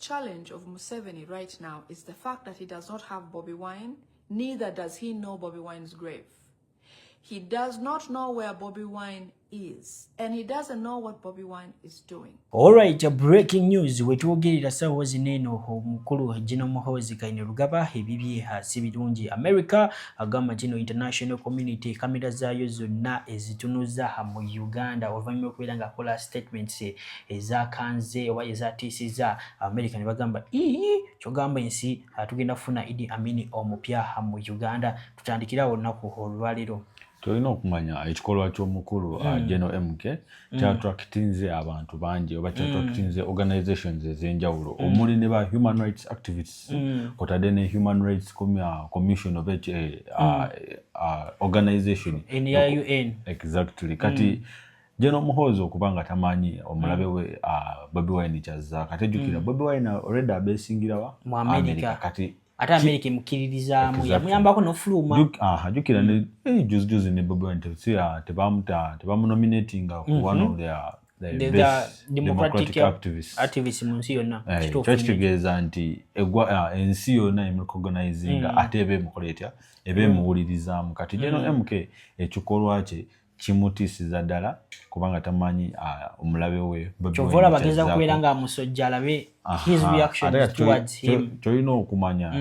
challenge of Museveni right now is the fact that he does not have Bobby Wine, neither does he know Bobby Wine's grave. He does not know where Bobby Wine is, and he doesn't know what Bobby Wine is doing. Alright, breaking news. Wetuogerera sawa zineno omukulu Gino Muhoozi Kainerugaba ebibye hasi birungi. America agamba Gino international community kamera zaayo zonna ezitunuza mu Uganda oluvannyuma okubeera nga akola statements ezakanze oba ezatiisiza America ne bagamba kyogamba ensi tugenda kufuna Idi Amin omupya mu Uganda. Tutandikira olunaku olwaleero. Tulina okumanya ekikolwa ky'omukulu General MK kyattractinze abantu bangi oba kyattractinze organizations ez'enjawulo omuli ne ba human rights activists kotadde ne human rights commission of organization in the UN. Exactly. Kati General Muhoozi okubanga tamanyi omulabe we Bobby Wine kyazza katejjukira Bobby Wine already abeesingirawa mu America. Kati ata America mukiririzamu yamuyambako n'ofuluma jukira ne juzi ne Bobby Wine tebamunominating ku one of the democratic activists mu nsi yonna. Kitegeeza nti ensi yonna emurecognizinga ate ebeemukola etya ebeemuwulirizaamu. Kati General MK ekikolwa kye kimutiisiza ddala kubanga tamanyi omulabe we Chovola bageza kubeera nga amusojja alabe his reaction towards him. Tolina okumanya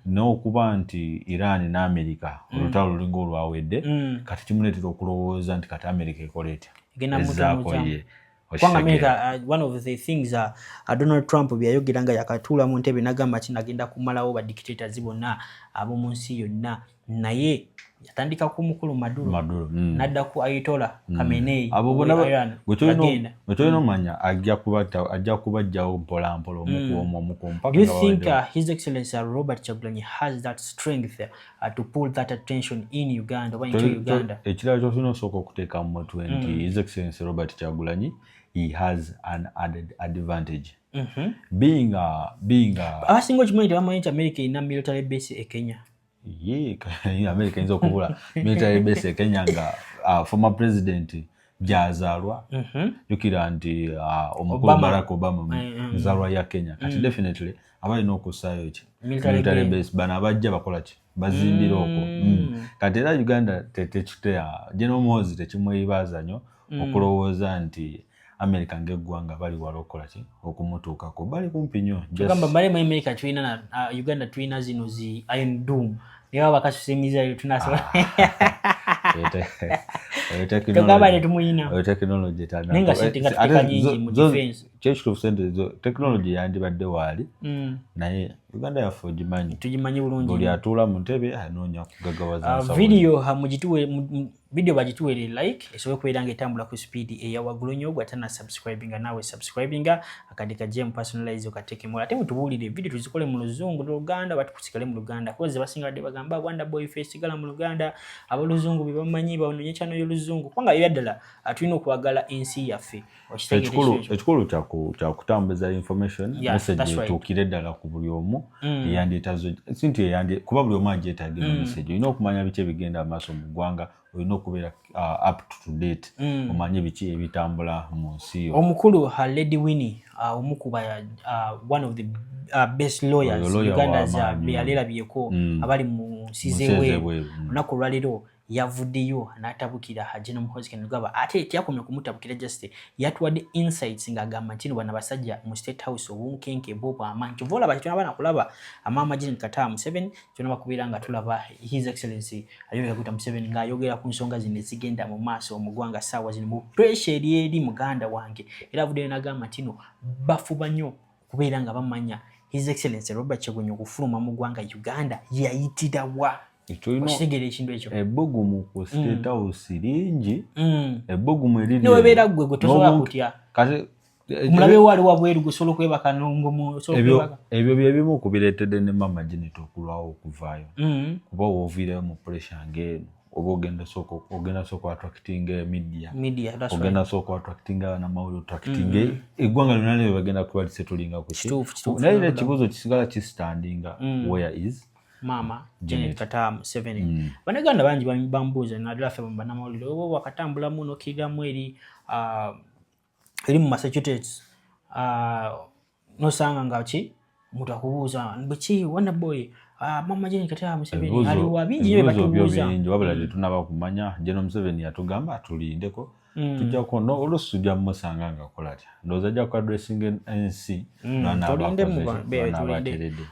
n'okuba nti Iran ne America olutalo lulinga olwawedde kati kimuleetera okulowooza nti kati America ekola etya Kwanga America, one of the things Donald Trump byayogera nga yakatuula mu ntebe nagamba kinagenda kumalawo ba dictators bonna ab'omu nsi yonna, naye yatandika ku mukulu Maduro nadda ku Ayatollah Khamenei abo bonna bwetolina omanya ajja kubajjawo mpola mpola omukuomu mpaka. Do you think His Excellency Robert Kyagulanyi has that strength to pull that attention in Uganda or into Uganda? Ekirala ky'olina osooka okuteeka mu mutwe nti His Excellency Robert Kyagulanyi he has an added advantage. Being abasinga okimanyi tebamanyi nti America erina military base e Kenya. America inza okubula military base e Kenya nga former president byazaalwa jukira nti omukulu Barack Obama muzaalwa ya Kenya. Kati definitely abalina okusaayo ki military base bana abajja bakola ki bazimbira okwo. Kati era Uganda tekitea General Muhoozi tekimwebaza nnyo okulowooza nti America ng'eggwanga bali wala okukola ki okumutuukako bali kumpi nnyo. Kugamba bali mu America tulina na Uganda tulina zino zi Iron Dome niba bakasimiza tunasobola technology nenga setting katika nyingi mu defense technology yandibadde waali naye Uganda yaffe tugimanyi bulungi buli atuula mu ntebe anoonya kugagawaza video bagituwere like esobola kubeera nga etambula ku speed eya waggulu nnyo gwatana subscribinga nawe subscribinga akadika gem personalize okatekemu ate mutubuulire video tuzikole mu Luzungu Luganda batukusikale mu Luganda koze basinga badde bagamba Wanda Boy Festival mu Luganda abaluzungu bibamanyi baonye channel y'Oluzungu kwanga yaddala atulina okuwagala ensi yaffe ekikulu kya kutambuza information message etuukire ddala ku buli omu eyandeetazo sinti kuba buli omu agyetaagira message olina okumanya biki ebigenda amaaso mu ggwanga olina okubeera up to date omanye biki ebitambula mu nsi yo. Omukulu Lady Winnie omukuba one of the best lawyers Uganda yalerabyeko abali mu nsi z'ebweru olunaku lwaleero yavuddeyo n'atabukira General Muhoozi Kainerugaba ate tyakomye kumutabukira just yatuwadde insights ng'agamba nti bano basajja mu State House obunkenke Bob Amanyi Chovola bakitona bana kulaba Amama Gen Kata Museveni kyona bakubeera nga tulaba His Excellency ayogera kuta Museveni ng'ayogera ku nsonga zino ezigenda mu maaso mu ggwanga ssaawa zino mu pressure eri muganda wange era avuddeyo n'agamba nti no bafuba nnyo kubeera nga bamanya His Excellency Robert Kyagulanyi okufuluma mu ggwanga Uganda yayitirawa. Ebbugumu ku State House lingi ebbugumu eriri newebeera gwe gutosobola kutya kati omulabe wali wabweru gusobola okwebaka n'ongomu ebyo byebimu kubireetedde ne Mama Janet okulwawo okuvaayo kuba wooviireyo mu pressure ng'eno oba ogenda sooka attracting media ogenda sooka attracting abanamawulire attracting eggwanga lyonna lyo bagenda kuba lisetulinga ku ki naye ekibuuzo kisigala kistandinga where is Mama Janet Kata Museveni. Banaganda bangi bambuuza naddala ffe banamawulire oba wakatambula muno okkiriramu eri mu Massachusetts nosanga ngachi omuntu akubuuza bweki wana boy mama Jane Kataya Museveni aliwa bingi batubuuza wabula tetunaba kumanya Jeno Museveni yatugamba tulindeko tujjako no olusu jja musanga nga kola tya ndowooza ajja ku addressing NC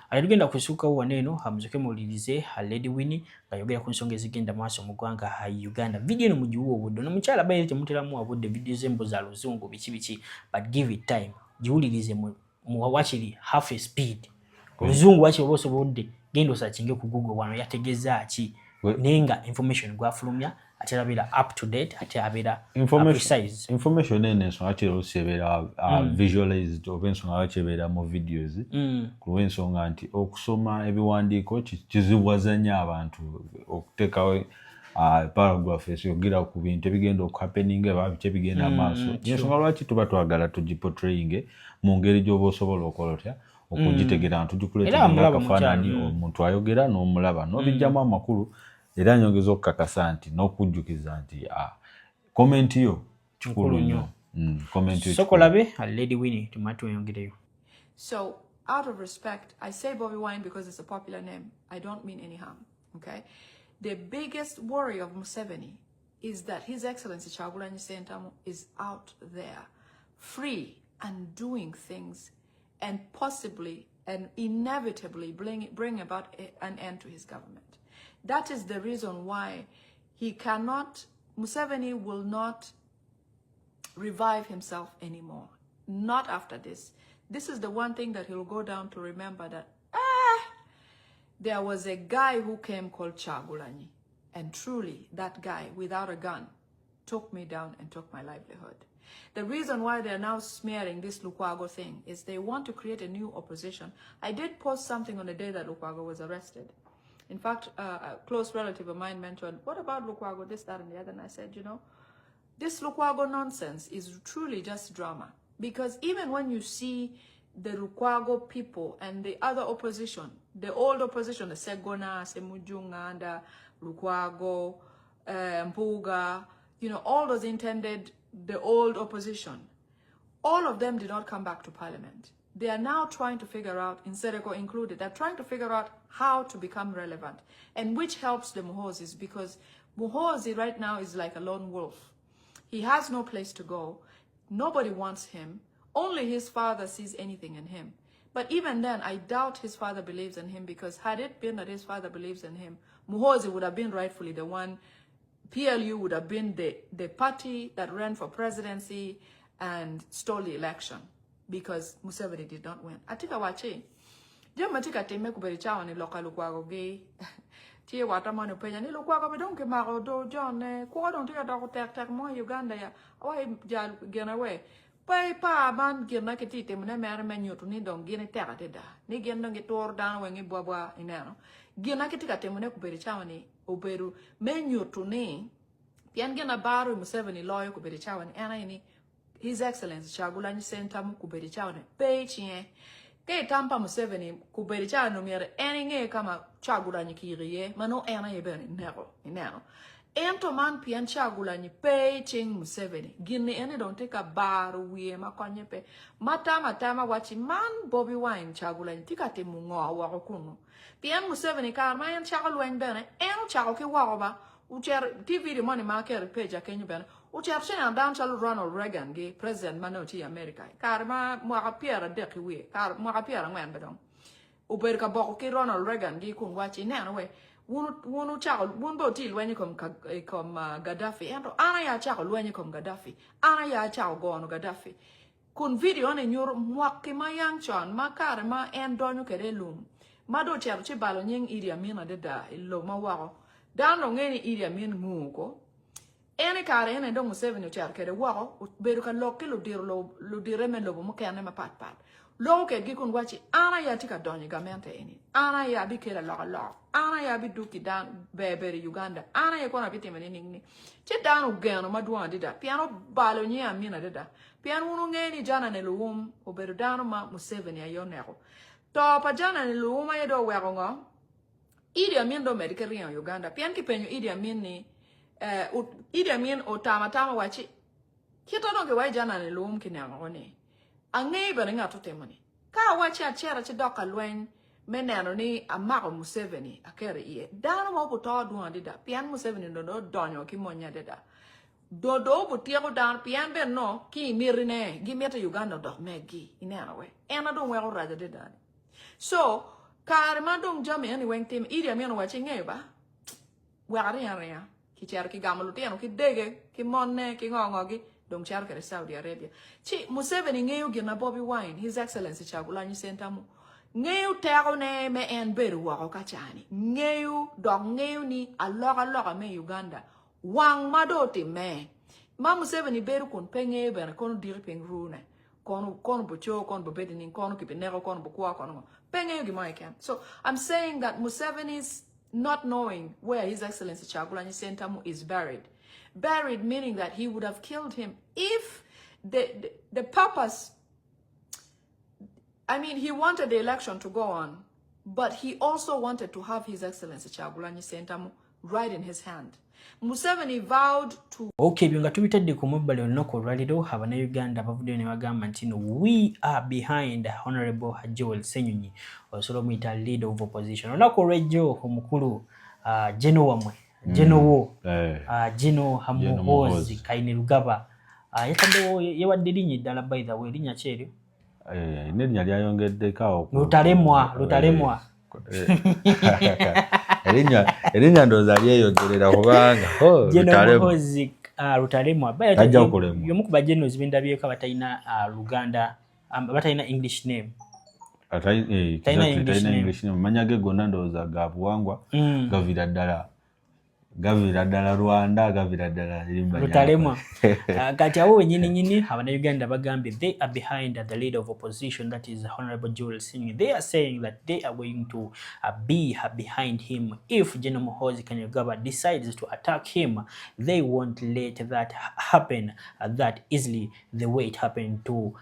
tugenda kusuka wano eno hamuzuke muwulirize Lady Winnie ng'ayogera ku nsonga ezigenda maaso mu ggwanga Uganda. Video eno mugiwa obudde nomukyala bayire temuteramu obudde video z'embo za luzungu biki but give it time giwulirize mu wakiri half a speed oluzungu wakiri oba osobodde genda osachinge ku Google wano yategeza ki nenga information gwafulumya ate abira up to date ate abira precise information ene so ate osebera visualized obensonga achebera mu videos ku ensonga nti okusoma ebiwandiiko kizibwazanya abantu okutekawe paragraph esogira ku bintu ebigenda okuhappening ebabike bigenda maaso ensonga lwaki tuba twagala tugiportraying mu ngeri gy'oba osobola okola otya okugitegera ntu gikuleetera akafaananyi omuntu ayogera n'omulaba n'obijjamu amakulu era nyongeza okukakasa nti n'okujjukiza nti komenti yo kikulu nnyo. Sokolabe Lady Winnie tumatu yongereyo. So out of respect, I say Bobby Wine because it's a popular name. I don't mean any harm, okay? The biggest worry of Museveni is that His Excellency Kyagulanyi Ssentamu is out there, free and doing things and possibly and inevitably bring about an end to his government. That is the reason why Museveni will not revive himself anymore. Not after this. This is the one thing that he'll go down to remember that, there was a guy who came called Kyagulanyi. And truly, that guy, without a gun, took me down and took my livelihood. The reason why they're now smearing this Lukwago thing is they want to create a new opposition. I did post something on the day that Lukwago was arrested. In fact, a close relative of mine mentioned, what about Lukwago, this, that, and the other? And I said, this Lukwago nonsense is truly just drama. Because even when you see the Lukwago people and the other opposition, the old opposition, the Segona, Semujunga, and Lukwago, Mpuga, all those intended, the old opposition, all of them did not come back to parliament. They are now trying to figure out, Nsereko included, they're trying to figure out how to become relevant, and which helps the Muhozis, because Muhozi right now is like a lone wolf. He has no place to go. Nobody wants him. Only his father sees anything in him. But even then, I doubt his father believes in him, because had it been that his father believes in him, Muhozi would have been rightfully the one. PLU would have been the party that ran for presidency and stole the election, because Museveni did not win. Atika wachi. Jama tika teme kuberi chawa ni loka Lukwago ge. Tie watamani penya ni Lukwago bedonke maro do John kwa don tika dako tek mo Uganda ya. Awai jal gena we. Pai pa ban gena kiti teme ne mere menyotu ni don gene teka teda. Ni gena nge tor dan wengi bwa inano. Gena kitika teme ne kuberi chawa ni oberu menyotu ni. Pian gena baru Museveni loyo kuberi chawa ni ana ini. His Excellency Kyagulanyi Ssentamu kuberi chawa ni pechie. Ke tampa Museveni kuberi chawa no miere ene kama Kyagulanyi kiriye mano ena yebeni nero. Ento man pian Kyagulanyi peching Museveni. Gini ene don't take a baru wiye makonye pe. Matama wachi man Bobby Wine Kyagulanyi tika te mungo wako kuno. Pian Museveni karma yan Kyagulanyi bene eno Kyagulanyi wako ba. Ucher TV the money market page akenyu bene. Ucher shen dan chalo Ronald Reagan ge president manoti America. Karma mwaka piera deki we. Mwaka piera ngwen bedong. Uberka boko ki Ronald Reagan ge kun wachi nena we. Wunu chako wunbo ti lwenye kom Gaddafi. Ento ana ya chako lwenye kom Gaddafi. Ana ya chako gono Gaddafi. Kun video ne nyur mwaki ma yang chan ma kare ma en donyo kere lum. Ma do chero che balo nying Idi Amin adeda ilo ma wako. Dan lo ngeni Idi Amin nguko. Ene kare ene do Museveni chero kere wako. Beru ka loke lo dire men lobo mo kene ma pat. Lo ke gikun wachi ana ya tika donyo gamente eni. Ana ya bi kere lo. Ana ya bi duki dan beberi Uganda. Ana ya kona biti meni ningni. Che dan ugeno maduan dida. Piano balo nye Amina dida. Piano unu ngeni jana ne luum. Oberu dano ma Museveni ayonero. To pa jana ne luum ayedo wero ngo. Idi Amin do medikari ya Uganda. Pian ki penyo Idi Amin ni. Idi Amin o tama wachi. Kita donke wai jana ne luum kinyango ne. Ange iba nga to temani. Ka wacha chera chidoka lwen meneno ni amako Museveni akere iye. Dano mo buto duan dida. Pian Museveni no donyo ki monya dida. Dodo butiako dan pian ben no ki mirine gimeta Uganda dok megi inena we. Ena don we raja dida. So karma dong jame ani weng tim idia miano wache ngeba. Wari area. Ki cher ki gamalutiano ki dege ki monne ki ngongogi dong cher kere Saudi Arabia. Chi Museveni ngeyo gina Bobby Wine, His Excellency Chagulanyi Sentamu. Ngeyo tero ne me en beru wako kachani. Ngeyo dog ngeyo ni aloga me Uganda. Wang madoti me. Ma Museveni beru kun penge bena kono diri peng rune. Kono bucho, kono bubedini, kono kipinero, kono bukua, kono penge yugi maiken. So I'm saying that Museveni's not knowing where His Excellency Chagulanyi Sentamu is buried. Buried meaning that he would have killed him if the purpose, I mean, he wanted the election to go on, but he also wanted to have His Excellency Chagulanyi Sentamu right in his hand. Museveni vowed to... Okay, byonga tubitadde ku mobile olunaku olwaliro Abannayuganda abavuddeyo ne bagamba nti no, we are behind Honorable Joel Ssenyonyi osobola omuyita leader of opposition. Olunaku olw'ejjo omukulu Geno wamwe Geno Hamuhozi Kainerugaba yataddewo yewadde erinnya eddala by the way erinnya kyeryo n'erinnya lyayongeddeko Lutalemwa Erinya ndoza lyeyogerera kubanga Lutalemwa yomu ku bajenos bendabyeko abatalina Luganda abatalina English name Taina English name manyage gonna ndoza ga buwangwa gavira ddala Rwanda gavira ddala Lutalemwa kati awo nyini Abannayuganda bagambye they are behind the leader of opposition, that is Honorable Joel Ssenyonyi. They are saying that they are going to be behind him. If Geno Muhoozi Kainerugaba decides to attack him, they won't let that happen that easily the way it happened to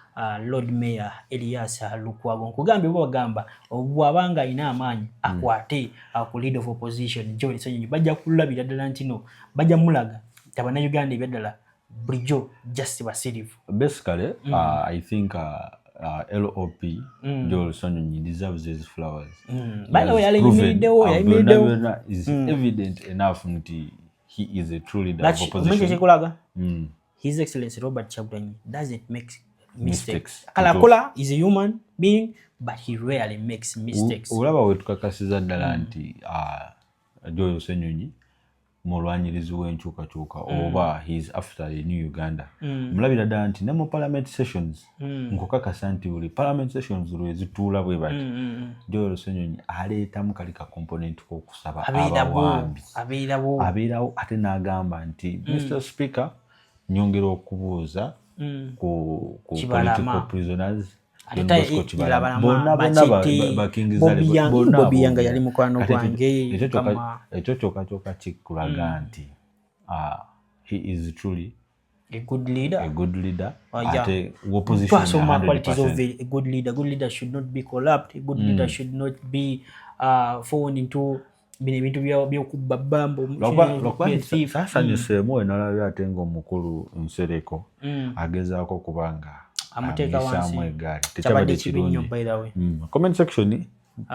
Lord Mayor Elias Lukwago. Nkugambye bagamba obwabanga ina amaanyi akwate ku leader of opposition Joel Ssenyonyi bajja kulabira ddala ntino bajja mulaga Abannayuganda ebyadala bulijjo just basirivu. Basically, I think LOP Joel Ssenyonyi deserves his flowers. By the way, is evident enough that he is a true leader of opposition. His Excellency Robert Kyagulanyi doesn't make mistakes. Kalakola is a human being, but he rarely makes mistakes. Olaba wetukakasiza ddala nti Joel Ssenyonyi mulwanyirizi w'enkyukakyuka oba he's after a new Uganda. Mulabira ddala nti ne mu parliament sessions nkukakasa nti buli parliament sessions lwe zituula bwe bati Joel Ssenyonyi aleetamu kali ka component k'okusaba abawambi abeerawo ate n'agamba nti Mr. Speaker nyongera okubuuza ku political prisoners Bobby Yanga yali mukwano gwange ekyo kyokka kikulaga nti he is truly a good leader. Ate opposition 100%. A good leader should not be corrupt. A good leader should not be fallen into bintu byokubba bambo sasa nyesemo enalabya ate ng'omukulu Nsereko agezaako kubanga amuteka wansi egaali tekabadde kirungi by the way. Comment section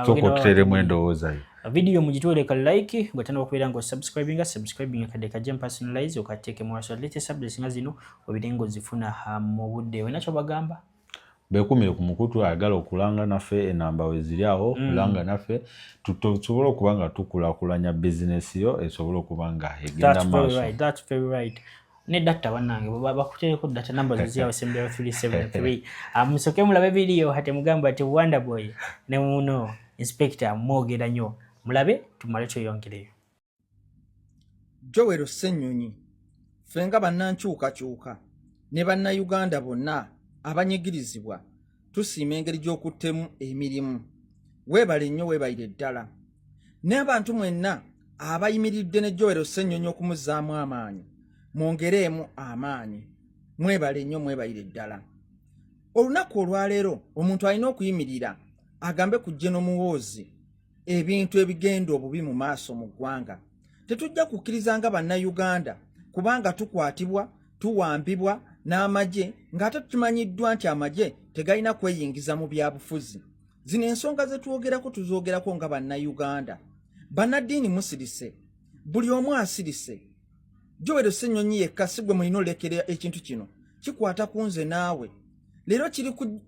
soko tuteremu endowooza yo video mugitwole ka like bwetana okubeera ngo subscribing kadde ka jump personalize okateeke mu waso latest updates nga zino obirengo zifuna mu budde wenakyo bagamba bekumire ku mukutu ayagala okulanga naffe enamba we ziri awo kulanga naffe tusobola okuba nga tukulakulanya bizinesi yo esobola okuba nga egenda maaso. That's very right. Ne data wanange bakuteeko data number ziyawo sembera 373 musoke mulabe video hate mugamba ati Wonder Boy ne muno inspector mwogera nnyo mulabe tumale kyoyongereyo. Joel Ssenyonyi fenga bannankyukakyuka ne bannayuganda bonna abanyigirizibwa tusiima engeri gy'okuttemu emirimu. Weebale nnyo weebalire ddala n'abantu mwenna abayimiridde ne Joel Ssenyonyi okumuzzaamu amaanyi mwongereemu amaanyi. Mwebale nnyo mwebalire ddala. Olunaku olwaleero omuntu alina okuyimirira agambe ku Geno Muhoozi ebintu ebigenda obubi mu maaso mu ggwanga. Tetujja kukkiriza nga bannayuganda kubanga tukwatibwa tuwambibwa n'amagye ng'ate tukimanyiddwa nti amagye tegalina kweyingiza mu byabufuzi. Zino ensonga ze twogerako tuzoogerako nga bannayuganda. Bannaddiini musirise, buli omu asirise. Joel Ssenyonyi yekka si gwe mulina olekera ekintu kino kikwata ku nze naawe. Leero kiri ku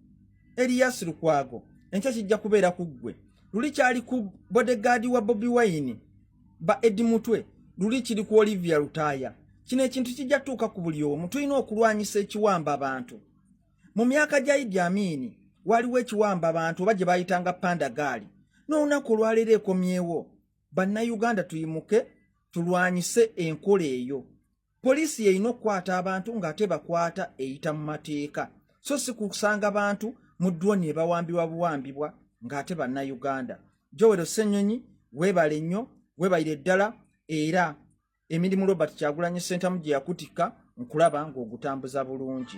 Erias Lukwago, enkya kijja kubeera ku ggwe. Luli kyali ku bodyguard wa Bobi Wine ba Eddie Mutwe, luli kiri ku Olivia Lutaaya. Kino ekintu kijja tuuka ku buli omu. Tulina okulwanyisa ekiwamba abantu. Mu myaka gya Idi Amin waliwo ekiwamba abantu oba gye bayitanga pandagaali. N'olunaku olwaleero ekomyewo. Bannayuganda tuyimuke tulwanyise enkola eyo. Poliisi yerina okukwata abantu ng'ate bakwata eyita mu mateeka. So si kusanga abantu mu ddwoni bawambibwa buwambibwa ng'ate bannayuganda. Joel Ssenyonyi weebale nnyo, weebalire ddala era emirimu Robert Kyagulanyi Ssentamu gye yakutika nkulaba ng'ogutambuza bulungi.